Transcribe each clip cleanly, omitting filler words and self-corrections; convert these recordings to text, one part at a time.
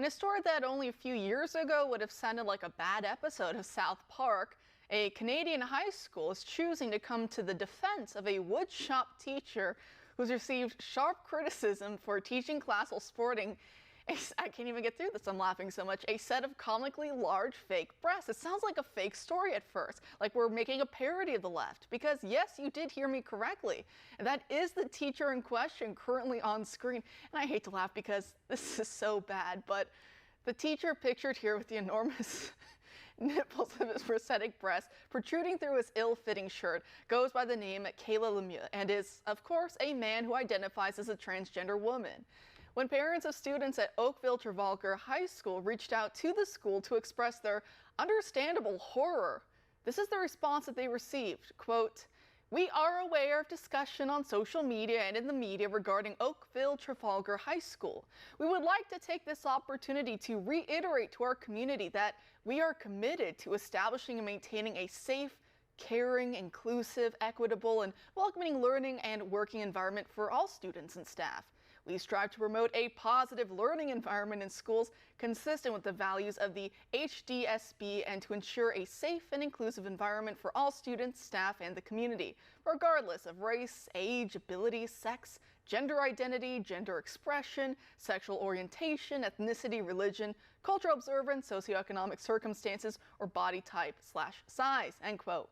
In a story that only a few years ago would have sounded like a bad episode of South Park, a Canadian high school is choosing to come to the defense of a woodshop teacher who's received sharp criticism for teaching class while sporting I can't even get through this, I'm laughing so much. A set of comically large fake breasts. It sounds like a fake story at first, like we're making a parody of the left. Because yes, you did hear me correctly. And that is the teacher in question currently on screen. And I hate to laugh because this is so bad, but the teacher pictured here with the enormous nipples of his prosthetic breast protruding through his ill-fitting shirt goes by the name Kayla Lemieux and is, of course, a man who identifies as a transgender woman. When parents of students at Oakville Trafalgar High School reached out to the school to express their understandable horror, this is the response that they received. Quote, "We are aware of discussion on social media and in the media regarding Oakville Trafalgar High School. We would like to take this opportunity to reiterate to our community that we are committed to establishing and maintaining a safe, caring, inclusive, equitable, and welcoming learning and working environment for all students and staff. We strive to promote a positive learning environment in schools consistent with the values of the HDSB and to ensure a safe and inclusive environment for all students, staff, and the community, regardless of race, age, ability, sex, gender identity, gender expression, sexual orientation, ethnicity, religion, cultural observance, socioeconomic circumstances, or body type/size," end quote.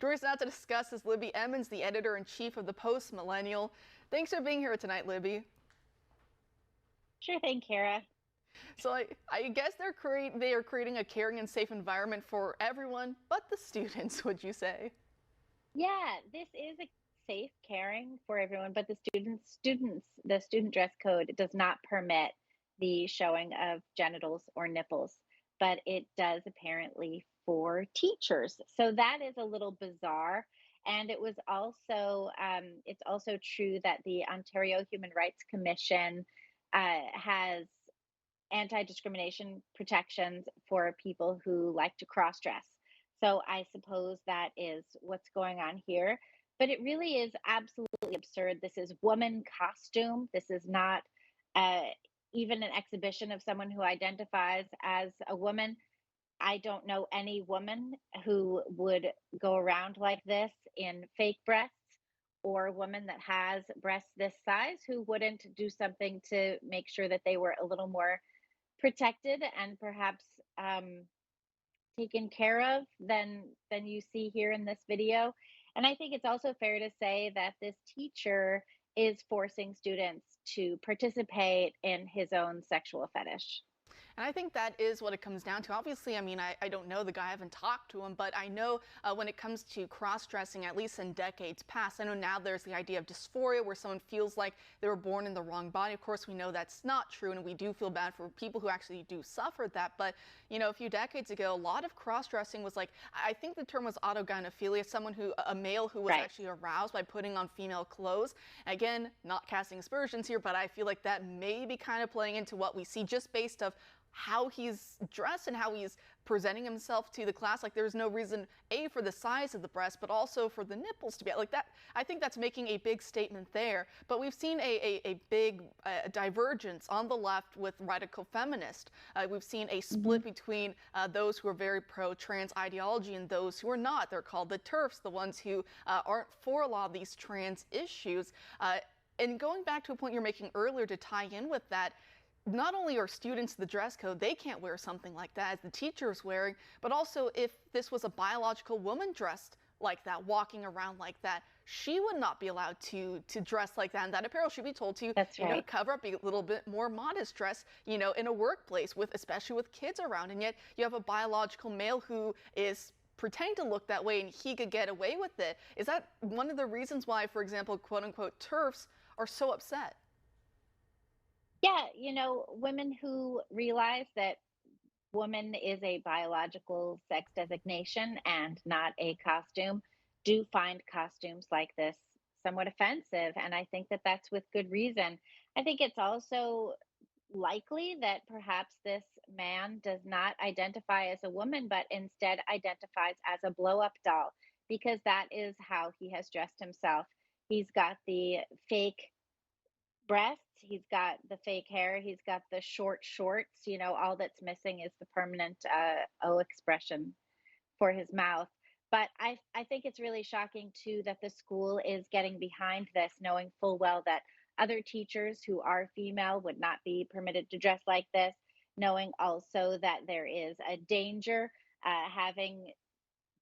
Joining us now to discuss is Libby Emmons, the editor-in-chief of the Post Millennial. Thanks for being here tonight, Libby. Sure thing, Kara. So I guess they are creating a caring and safe environment for everyone but the students, would you say? Yeah, this is a safe, caring for everyone, but the student dress code does not permit the showing of genitals or nipples, but it does apparently for teachers. So that is a little bizarre. And it's also true that the Ontario Human Rights Commission has anti-discrimination protections for people who like to cross dress. So I suppose that is what's going on here. But it really is absolutely absurd. This is woman costume. This is not uh, even an exhibition of someone who identifies as a woman. I don't know any woman who would go around like this in fake breasts, or a woman that has breasts this size who wouldn't do something to make sure that they were a little more protected and perhaps taken care of than you see here in this video. And I think it's also fair to say that this teacher is forcing students to participate in his own sexual fetish. And I think that is what it comes down to. Obviously, I mean, I don't know the guy, I haven't talked to him, but I know when it comes to cross-dressing, at least in decades past, I know now there's the idea of dysphoria where someone feels like they were born in the wrong body. Of course, we know that's not true, and we do feel bad for people who actually do suffer that. But, you know, a few decades ago, a lot of cross-dressing was like, I think the term was autogynephilia, a male who was Right. actually aroused by putting on female clothes. Again, not casting aspersions here, but I feel like that may be kind of playing into what we see just based of how he's dressed and how he's presenting himself to the class. Like there's no reason, A, for the size of the breast, but also for the nipples to be like that. I think that's making a big statement there. But we've seen a big divergence on the left with radical feminists. We've seen a split between those who are very pro-trans ideology and those who are not. They're called the TERFs, the ones who aren't for a lot of these trans issues. And going back to a point you're making earlier to tie in with that, not only are students the dress code, they can't wear something like that as the teacher is wearing, but also if this was a biological woman dressed like that, walking around like that, she would not be allowed to dress like that. And that apparel should be told to, That's right. cover up, be a little bit more modest dress, in a workplace with, especially with kids around. And yet you have a biological male who is pretending to look that way and he could get away with it. Is that one of the reasons why, for example, quote unquote, TERFs are so upset? Yeah, women who realize that woman is a biological sex designation and not a costume do find costumes like this somewhat offensive. And I think that that's with good reason. I think it's also likely that perhaps this man does not identify as a woman, but instead identifies as a blow up doll, because that is how he has dressed himself. He's got the fake breasts, he's got the fake hair, he's got the short shorts, all that's missing is the permanent O expression for his mouth. But I think it's really shocking too that the school is getting behind this, knowing full well that other teachers who are female would not be permitted to dress like this, knowing also that there is a danger having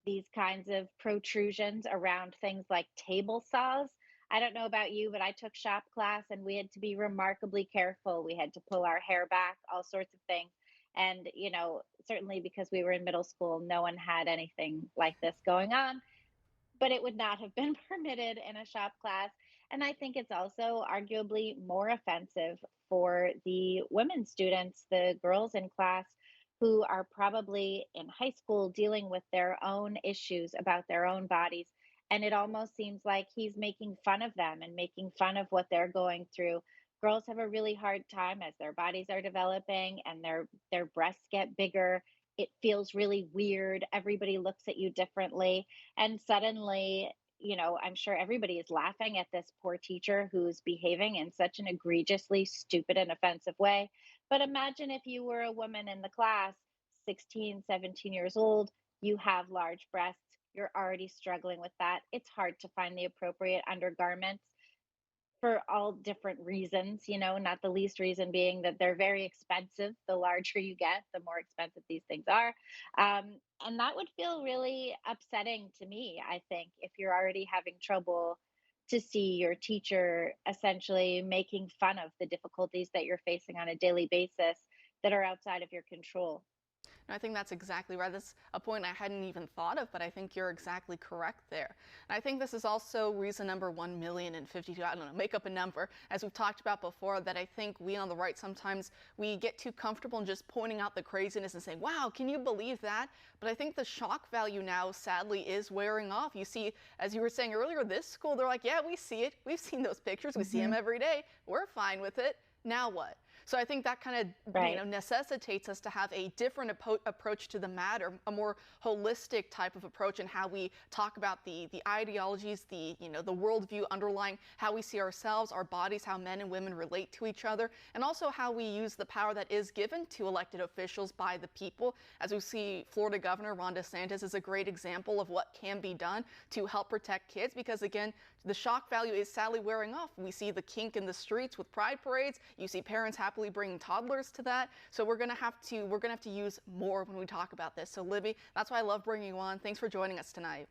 these kinds of protrusions around things like table saws. I don't know about you, but I took shop class and we had to be remarkably careful. We had to pull our hair back, all sorts of things. And, certainly because we were in middle school, no one had anything like this going on, but it would not have been permitted in a shop class. And I think it's also arguably more offensive for the women students, the girls in class who are probably in high school dealing with their own issues about their own bodies. And it almost seems like he's making fun of them and making fun of what they're going through. Girls have a really hard time as their bodies are developing and their breasts get bigger. It feels really weird. Everybody looks at you differently, and suddenly, I'm sure everybody is laughing at this poor teacher who's behaving in such an egregiously stupid and offensive way. But imagine if you were a woman in the class, 16, 17 years old, you have large breasts, you're already struggling with that. It's hard to find the appropriate undergarments for all different reasons, not the least reason being that they're very expensive. The larger you get, the more expensive these things are. And that would feel really upsetting to me, I think, if you're already having trouble to see your teacher essentially making fun of the difficulties that you're facing on a daily basis that are outside of your control. And I think that's exactly right. That's a point I hadn't even thought of, but I think you're exactly correct there. And I think this is also reason number 1,052. I don't know, make up a number, as we've talked about before, that I think we on the right sometimes we get too comfortable in just pointing out the craziness and saying, wow, can you believe that? But I think the shock value now, sadly, is wearing off. You see, as you were saying earlier, this school, they're like, yeah, we see it. We've seen those pictures. We see them every day. We're fine with it. Now what? So I think that kind of Right. necessitates us to have a different approach to the matter, a more holistic type of approach in how we talk about the ideologies, the worldview underlying how we see ourselves, our bodies, how men and women relate to each other, and also how we use the power that is given to elected officials by the people. As we see, Florida Governor Ron DeSantis is a great example of what can be done to help protect kids, because again, the shock value is sadly wearing off. We see the kink in the streets with pride parades. You see parents happily bringing toddlers to that. So we're gonna have to use more when we talk about this. So Libby, that's why I love bringing you on. Thanks for joining us tonight.